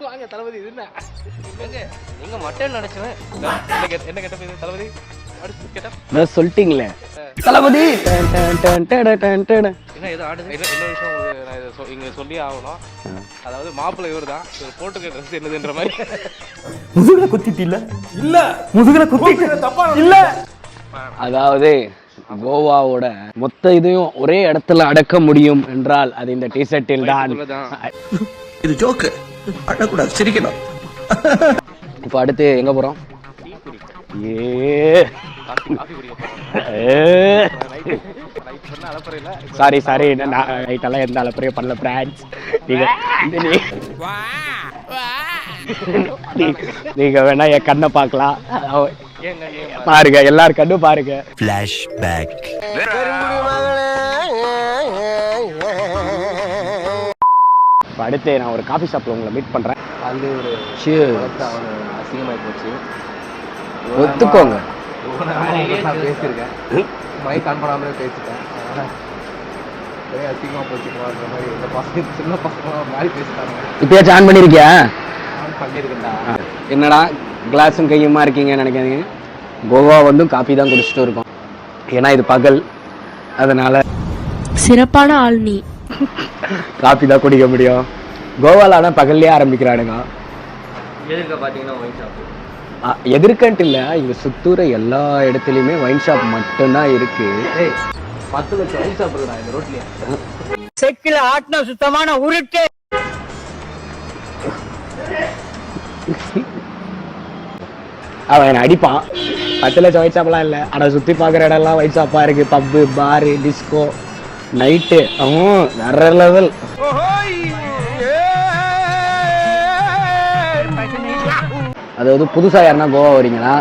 வாங்க தளபதி. இது என்ன நீங்க மட்டன் நினைச்சேன். என்ன கேட்ட பேரு தளபதி? அடுத்து சொல்லிட்டீங்களே தளபதி. என்ன ஏதோ ஆடுது. என்ன விஷயம் நான் இங்க சொல்லி ஆகணும். அதாவது மாப்பிள்ளை இவர் தான். போட்டுக்க ட்ரெஸ் என்னதுன்ற மாதிரி முதுகுல குத்திட்டு இல்ல முதுகுல குத்திட்டு தப்பா இல்ல. அதாவது கோவாவோட மொத்த இதையும் ஒரே இடத்துல அடக்க முடியும் என்றால் அது இந்த டிஷர்ட்டில் தான். இது ஜோக்கு. அடக்கூடாது, சிரிக்கணும். இப்போ அடுத்து எங்க போறோம்? சாரி சாரி, நைட்டெல்லாம் எந்த அலப்பறையும் பண்ணல பிரான்ஸ். நீங்க வேணா என் கண்ணை பார்க்கலாம், பாருங்க எல்லாரும் கண்ணு பாருங்க. ஃபிளாஷ்பேக். அடுத்து நான் ஒரு காஃபி ஷாப்ல உங்களை மீட் பண்றேன். அது ஒரு அசிங்கமாகி போச்சு, ஒத்துக்கோங்க. நான் பேசியிருக்கேன், மைக் ஆன் பண்ணாமலே பேசிட்டேன். அசிங்கமாக போச்சுக்கோன்ற மாதிரி இந்த பசங்க சின்ன பசங்க மாதிரி பேசிட்டாங்க. இப்பயாச்சும் ஆன் பண்ணியிருக்கியா? ஆன் பண்ணியிருக்கேன்டா. என்னடா கிளாஸும் கையுமா இருக்கீங்கன்னு நினைக்காதீங்க. கோவா வந்து காஃபி தான் குடிச்சிட்டு இருக்கோம், ஏன்னா இது பகல். அதனால சிறப்பான ஆள் நீ. காஃபி தான் குடிக்க முடியும். கோவால ஆனால் பகல்லே ஆரம்பிக்கிறானுங்க. எதிர்க்க பார்த்தீங்கன்னா ஒயின் ஷாப். எதிர்க்கன்ட்டு இல்லை, இங்கே சுத்தூர எல்லா இடத்துலையுமே ஒயின் ஷாப் மட்டும்தான் இருக்கு. 10 லட்சம் ஒயின் ஷாப் இருக்குடா இந்த ரோட்லயே. செக்கில ஆட்டின சுத்தமான உருட்டு. அவன் என்ன அடிப்பான். 10 லட்சம் ஒயின் ஷாப்லாம் இல்லை, ஆனால் சுற்றி பார்க்குற இடம்லாம் ஒயின் ஷாப்பாக இருக்கு. பப்பு, பாரு, டிஸ்கோ, நைட்டு வேற லெவல். அதாவது புதுசாக யாருன்னா கோவா வரீங்கன்னா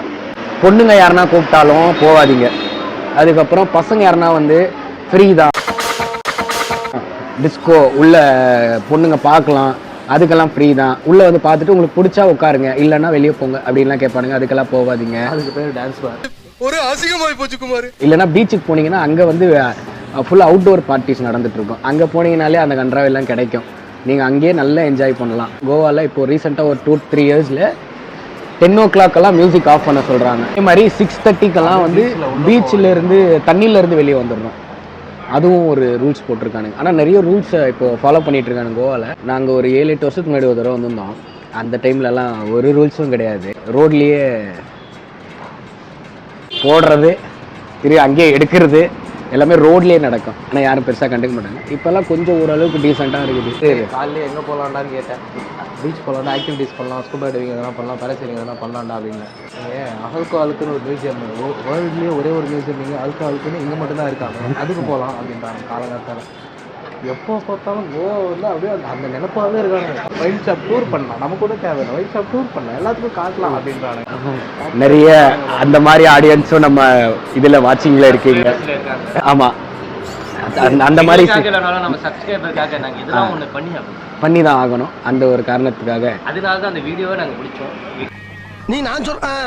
பொண்ணுங்க யாருன்னா கூப்பிட்டாலும் போகாதீங்க. அதுக்கப்புறம் பசங்க யாருன்னா வந்து ஃப்ரீ தான், டிஸ்கோ உள்ள பொண்ணுங்க பார்க்கலாம், அதுக்கெல்லாம் ஃப்ரீ தான். உள்ளே வந்து பார்த்துட்டு உங்களுக்கு பிடிச்சா உட்காருங்க, இல்லைன்னா வெளியே போங்க அப்படின்லாம் கேட்பானுங்க. அதுக்கெல்லாம் போகாதீங்க. அதுக்கு பேர் டான்ஸ் பார். ஒரு அசிங்கமாகி போச்சு குமார். இல்லைன்னா பீச்சுக்கு போனீங்கன்னா அங்கே வந்து ஃபுல்லாக அவுட்டோர் பார்ட்டிஸ் நடந்துட்டு இருக்கும். அங்கே போனீங்கனாலே அந்த கன்றாவெல்லாம் கிடைக்கும், நீங்கள் அங்கேயே நல்லா என்ஜாய் பண்ணலாம். கோவாவில் இப்போ ரீசெண்டாக ஒரு 2-3 இயர்ஸில் 10 o'clock மியூசிக் ஆஃப் பண்ண சொல்கிறாங்க. அதே மாதிரி 6:30 வந்து பீச்சிலேருந்து தண்ணியிலேருந்து வெளியே வந்துடணும். அதுவும் ஒரு ரூல்ஸ் போட்டிருக்கானுங்க. ஆனால் நிறைய ரூல்ஸை இப்போ ஃபாலோ பண்ணிட்டு இருக்கானுங்க கோவாவில். நாங்கள் ஒரு 7-8 வருஷத்துக்கு முன்னாடி ஒரு தடவை வந்திருந்தோம். அந்த டைம்லலாம் ஒரு ரூல்ஸும் கிடையாது. ரோட்லேயே போடுறது, அங்கேயே எடுக்கிறது எல்லாமே ரோட்லேயே நடக்கும். ஆனால் யாரும் பெருசாக கண்டுக்க மாட்டாங்க. இப்போல்லாம் கொஞ்சம் ஓரளவுக்கு டீசெண்டாக இருக்குது. காலையில் எங்கே போகலான்டான்னு கேட்டேன். பீச் போகலாம்டா, ஆக்டிவிட்டீஸ் பண்ணலாம், ஸ்கூபா டைவிங் எதனா பண்ணலாம், பேராசைலிங் எதனா பண்ணலாம்டா அப்படின்னு. அல்கோஹாலுக்குன்னு ஒரு மியூசியம், வேர்ல்ட்லேயே ஒரே ஒரு மியூசியம் இங்கே அல்கோஹாலுக்குன்னு இங்கே மட்டும்தான் இருக்காங்க, அதுக்கு போகலாம் அப்படின்றாங்க காலங்காலத்தால். எப்போ பார்த்தாலும் கோவா வந்து அப்படியே அந்த நினைப்பாகவே இருக்காங்க. ஒயின் ஷாப் டூர் பண்ணலாம், நம்ம கூட தேவையில்லை, ஒயின் ஷாப் டூர் பண்ணலாம், எல்லாத்துக்கும் காட்டலாம் அப்படின்றாங்க. நிறைய அந்த மாதிரி ஆடியன்ஸும் நம்ம இதில் வாட்சிங்கில் இருக்கீங்க. ஆமாம், அந்த மாதிரி நம்ம சப்ஸ்கிரைபருக்காக நாங்கள் இதெல்லாம் ஒன்று பண்ணி தான் ஆகணும். அந்த ஒரு காரணத்துக்காக அதனால தான் அந்த வீடியோவை நாங்கள் பிடிச்சோம். நீ நான் சொல்றேன்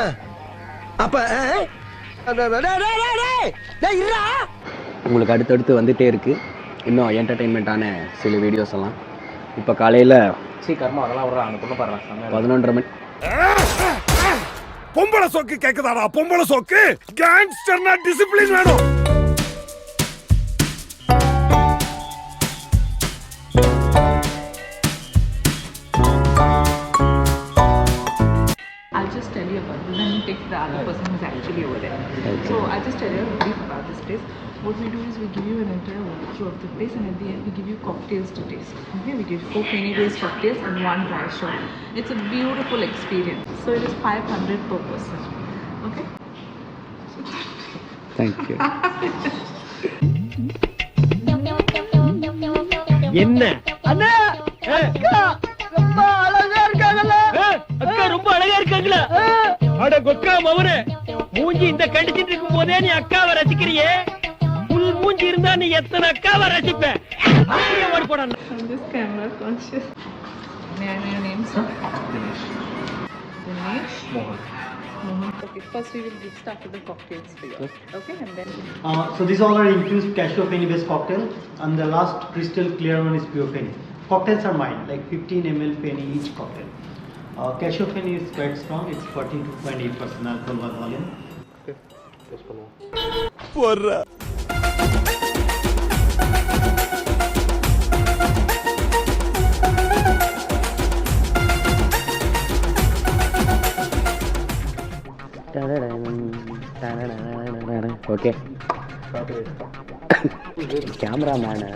அப்ப உங்களுக்கு அடுத்தடுத்து வந்துகிட்டே இருக்குது இன்னும் என்டர்டெயின்மெண்ட்டான சில வீடியோஸ் எல்லாம். இப்போ காலையில் கர்மா அதெல்லாம் விட்றான், அந்த பொண்ணு பாடுறான் 11:30 மணி. பொம்பளை சோக்கு கேக்குதாடா? பொம்பளை சோக்கு கேங்ஸ்டர்னா டிசிப்ளின் வேணும். I'll just tell you about this, then you take the other person who's actually over there. Okay. So I'll just tell you a brief about this place. What we do is we give you an entire walkthrough of the place, and at the end we give you cocktails to taste. Okay, we give 4 penny-based cocktails and 1 dry shot. It's a beautiful experience. So it is 500 per person. Okay. Thank you. என்ன அண்ணா அக்கா ரொம்ப அழகா இருக்காங்கல. அக்கா ரொம்ப அழகா இருக்காங்கல. அட கொக்கா மவனே, மூஞ்சி இந்த கண்டிச்சிட்டு இருக்கும் போதே நீ அக்காவை ரசிக்கிறியே, புல் மூஞ்சி இருந்தா நீ எத்தனை அக்காவை ரசிப்ப? அப்படியே ஓடி போடா. I'm just camera conscious. May I know your name, sir? Dinesh. Dinesh? Mohan. Okay, first we will start with the cocktails for you. Okay, and then... So these all are infused cashew penny based cocktail, and the last crystal clear one is pure penny. Cocktails are mine, like 15 ml penny each cocktail. Cassiofen is quite strong. It's 42.8% alcohol by volume. Okay. கேமராமேனை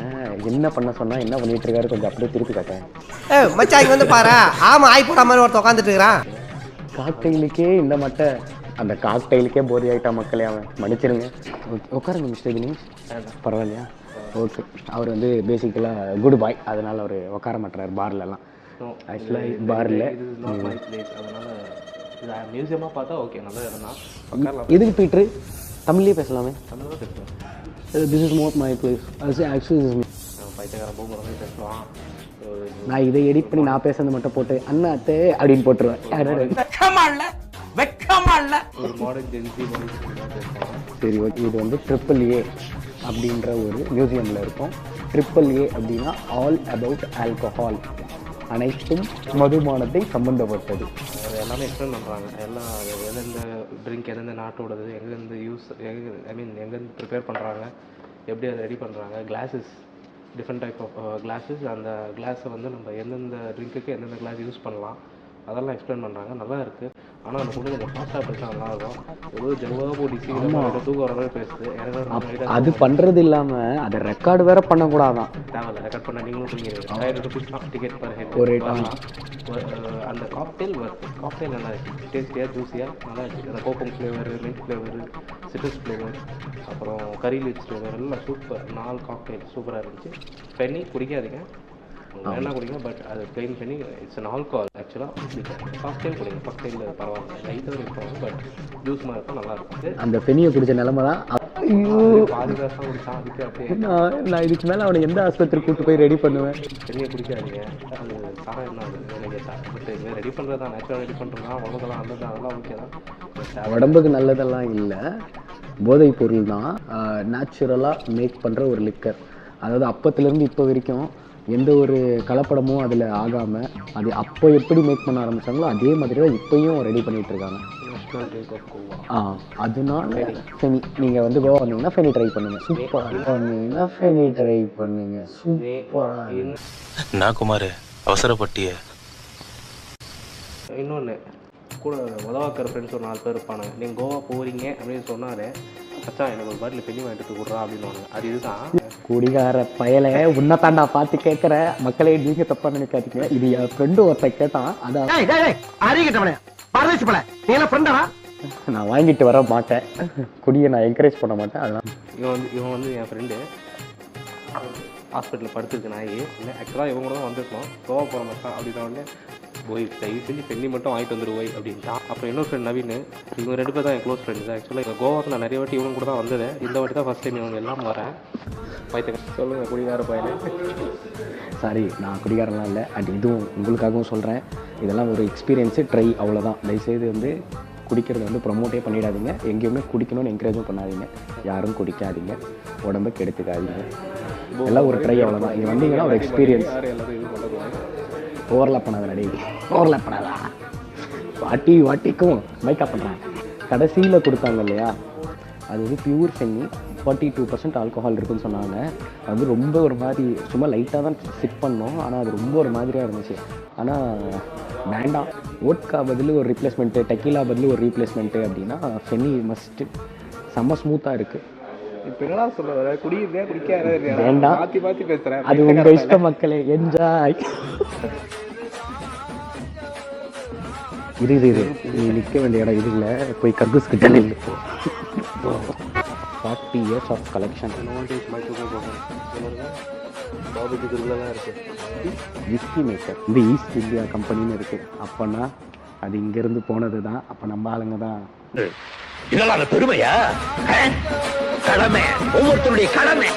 என்ன பண்ண சொன்னா என்ன பண்ணிட்டு இருக்காரு கொஞ்சம் அப்படியே திருப்பி காட்டேன். மச்சான் இங்க வந்து பாரு. ஆமா ஆய் போட மாதிரி ஒருத்தன் உட்காந்துட்டு இருக்கிறான். காக்டெயிலுக்கே இந்த மட்டை, அந்த காக்டெயிலுக்கே போதி ஆகிட்டா மக்களே. அவன் மன்னிச்சிருங்க. உட்காருங்க மிஸ்டர் தினேஷ். பரவாயில்லையா? ஓகே. அவர் வந்து பேசிக்கலாக குட் பாய், அதனால் அவர் உட்கார மாட்டுறாரு பார்லலாம். ஆக்சுவலாக பாரில் மியூசியமாக பார்த்தா ஓகே, நல்லா இருந்தால் எதுக்கு பீட்ரு தமிழ்லேயே பேசலாமே. This is more my place. Actually பைத்தியக்காரன் போகும்போது பேசலாம். நான் இதை எடிட் பண்ணி நான் பேசுறது மட்டும் போட்டு அண்ணாத்தே அப்படின்னு போட்டுருவேன். ஒரு மாடர்ன் ஜென்சி பேசுவாங்க. சரி ஓகே. இது வந்து AAA அப்படின்ற ஒரு மியூசியமில் இருக்கும். AAA அப்படின்னா ஆல் அபவுட் ஆல்கஹால், அனைத்தும் மதுபானத்தை சம்பந்தப்பட்டது. எல்லாமே எக்ஸ்பிளைன் பண்ணுறாங்க. எல்லாம் எந்தெந்த ட்ரிங்க் எந்தெந்த நாட்டோடது, எங்கேருந்து யூஸ், எங்கேருந்து ப்ரிப்பேர் பண்ணுறாங்க, எப்படி அதை ரெடி பண்ணுறாங்க, glasses, different type of glasses. அந்த கிளாஸை வந்து நம்ம எந்தெந்த ட்ரிங்க்குக்கு எந்தெந்த கிளாஸ் யூஸ் பண்ணலாம் அதெல்லாம் எக்ஸ்பிளைன் பண்ணுறாங்க. நல்லா இருக்குது. ஆனால் அந்த பொண்ணு கொஞ்சம் ஃபாஸ்ட்டாக பேசினா நல்லாயிருக்கும். எவ்வளோ ஜெல்வாக போட்டு சீக்கிரமாக தூக்கம் வர மாதிரி பேசுது. எனக்கு அது பண்ணுறது இல்லாமல் அதை ரெக்கார்டு வேற பண்ணக்கூடாதான். தேவையில்ல, ரெக்கார்ட் பண்ண நீங்களும் தூங்கிடுவீங்க. 1000 rupees தான் டிக்கெட் பர் ஹெட். ஒரு அந்த காக்டெயில் காக்டெயில் நல்லா இருக்குது. டேஸ்டியாக ஜூஸியாக நல்லா இருக்குது. அந்த kokum flavour, milk flavour, citrus flavour, அப்புறம் கறி லீவ்ஸ் ஃப்ளேவர் எல்லாம் சூப்பர். 4 காக்டெயில் சூப்பராக இருந்துச்சு. பெண்ணி குடிக்காதீங்க, வேணா குடிங்க. பட் அது பிளெயின் பண்ணி இட்ஸ் அன் ஆல்கஹால். ஆக்சுவலாக காக்டெயில் குடிங்க. காக்டெயில் பரவாயில்ல, லைட்டாக இருக்கும். பட் ஜூஸ் மாதிரி இருக்கும், நல்லாயிருக்கும். அந்த பெனியை குடிச்ச நிலமை தான். பாதி காசு தான் குடிச்சான். அதுக்கு அப்படியே நான் இதுக்கு மேலே அவனை எந்த ஆஸ்பத்திரி கூப்பிட்டு போய் ரெடி பண்ணுவேன். பெரிய குடிக்காதீங்க. அது சாரம் என்ன அது கேட்டா. பட் இது ரெடி பண்ணுறது தான், நேச்சுரல் ரெடி பண்ணுறது தான், உடம்புக்கெல்லாம் நல்லது தான், அதெல்லாம் ஓகே தான். உடம்புக்கு நல்லதெல்லாம் இல்லை, போதைப் பொருள் தான். நேச்சுரலாக மேக் பண்ணுற ஒரு லிக்கர். அதாவது அப்பத்துலேருந்து இப்போ வரைக்கும் எந்த ஒரு கலப்படமும் அதில் ஆகாமல் அது அப்போ எப்படி மேக் பண்ண ஆரம்பித்தாங்களோ அதே மாதிரி தான் இப்போயும் ரெடி பண்ணிகிட்டு இருக்காங்க. அதனால ஃபெனி நீங்கள் வந்து கோவா வந்தீங்கன்னா ஃபெனி ட்ரை பண்ணுங்கள். சூப்பராக வந்தீங்கன்னா ஃபெனி ட்ரை பண்ணுங்கள். சூப்பராக. நான் குமார் அவசரப்பட்டிய. இன்னொன்று கூட உதவாக்கிற ஃப்ரெண்ட்ஸ் ஒரு 4 பேர் இருப்பானுங்க. நீங்கள் கோவா போகிறீங்க அப்படின்னு சொன்னாலே மச்சான் எனக்கு ஒரு பாட்டில் பெண்ணி வாங்கிட்டு கொடுறா அப்படின்னு. அது இதுதான் குடிகார பயலை உன்னை தாண்டா பார்த்து கேட்குற மக்களே, நீங்கள் தப்பா நினைக்காதீங்க. இது என் ஃப்ரெண்டு ஒருத்தன் கேட்டான். அதான் நான் வாங்கிட்டு வர மாட்டேன். குடியை நான் என்கரேஜ் பண்ண மாட்டேன். அதெல்லாம் இவன் வந்து என் ஃப்ரெண்டு ஹாஸ்பிட்டலில் படுத்துருக்கு நாய். இல்லை ஆக்சுவலாக இவங்க கூட தான் வந்திருக்கோம். கோவா போகிற மச்சான் அப்படின்னா உடனே போய் தயவு செஞ்சு பெண்ணி மட்டும் வாங்கிட்டு வந்துடுவோய் அப்படின்ட்டான். அப்புறம் இன்னொரு ஃப்ரெண்ட் நவீன். இவங்க 2 பேர் தான் என் க்ளோஸ் ஃப்ரெண்ட்ஸ். ஆக்சுவலாக கோவாவுக்கு நான் நிறைய வாட்டி இவங்க கூட தான் வந்தது. இந்த வாட்டி தான் ஃபஸ்ட் டைம் இவங்க எல்லாம் வரேன். சொல்லுங்கள் குடிகார பையனே. சாரி, நான் குடிகாரெல்லாம் இல்லை. அண்ட் இதுவும் உங்களுக்காகவும் சொல்கிறேன், இதெல்லாம் ஒரு எக்ஸ்பீரியன்ஸு, ட்ரை, அவ்வளோதான். தயவுசெய்து வந்து குடிக்கிறது வந்து ப்ரொமோட்டே பண்ணிடாதீங்க. எங்கேயுமே குடிக்கணும்னு என்கரேஜும் பண்ணாதீங்க. யாரும் குடிக்காதீங்க, உடம்பை கெடுத்துக்காதீங்க. எல்லாம் ஒரு ட்ரை, அவ்வளோதான். இங்கே வந்தீங்கன்னா ஒரு எக்ஸ்பீரியன்ஸ். ஓவர்லாப் பண்ணாத நடி, ஓவர்லாப் பண்ணாதா. வாட்டிக்கும் மேக்கப் பண்ணுறாங்க. கடைசியில் கொடுத்தாங்க இல்லையா, அது வந்து பியூர் ஃபென்னி, 42% ஆல்கஹால் இருக்குன்னு சொன்னாங்க. அது வந்து ரொம்ப ஒரு மாதிரி சும்மா லைட்டாக தான் சிப் பண்ணோம். ஆனால் அது ரொம்ப ஒரு மாதிரியாக இருந்துச்சு. ஆனால் வேண்டாம், ஓட்கா பதில் ஒரு ரீப்ளேஸ்மெண்ட்டு, டெக்கீலா பதில் ஒரு ரீப்ளேஸ்மெண்ட்டு அப்படின்னா ஃபென்னி மஸ்ட்டு. செம்ம ஸ்மூத்தாக இருக்குது. இப்போ என்னடா சொல்ல குடிக்கிறதே குடிக்காத வேண்டாம், மாற்றி மாற்றி பேசுகிறேன். அது உங்கள் இஷ்ட மக்களே, என்ஜாய். இது நீ நிற்க வேண்டிய இடம் இது இல்லை, போய் கர்கூஸ் கிட்ட நில்லு. 40 years of collection. Whisky maker இந்த ஈஸ்ட் இந்தியா கம்பெனின்னு இருக்குது. அப்போனா அது இங்கேருந்து போனது தான். அப்போ நம்ம ஆளுங்க தான். இதெல்லாம் பெருமையா? கடமை, ஒவ்வொருத்தருடைய கடமை.